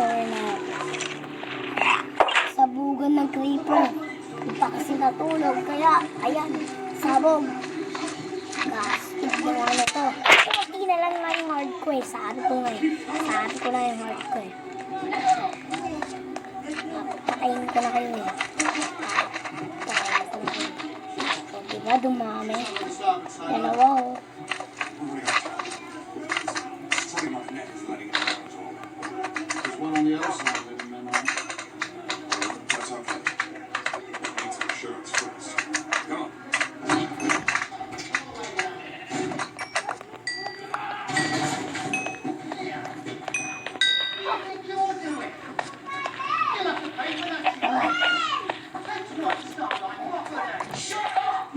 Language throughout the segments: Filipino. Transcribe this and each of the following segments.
tower natin. Sabugan ng creeper. Hindi pa kasi natulog. Kaya, ayan, sabog. Gastig yung ano to. Hindi na lang nga yung hardcore. Sabi ko nga eh. Sabi ko na yung hardcore. Patayin ko na kayo eh. Patayin ko na kayo. O, diba dumami? Dalawa oh. One on the other side of it, and then that's okay. Need some insurance first. Come on.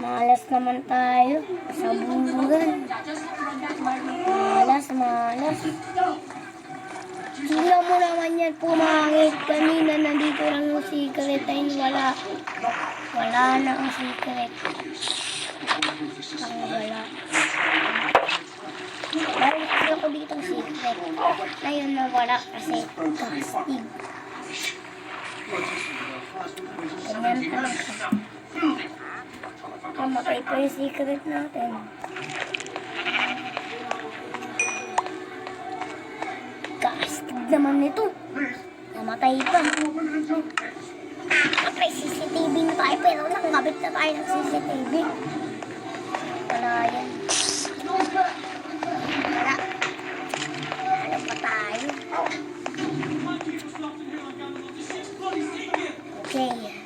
Malas naman tayo. Sa bugan. Malas. Tingnan mo naman yan pumangit. Kanina nandito lang yung secret. Ayun wala. Wala na ang secret. Ang wala. Dahil kasi ako dito ang secret. Ngayon na wala kasi casting. Ganyan talaga. Kamatay pa yung secret natin. Kastig naman nito. Namatay pa. May CCTV na tayo pero nakakabit na tayo ng CCTV. Wala yan. Wala. Ano pa tayo? Okay.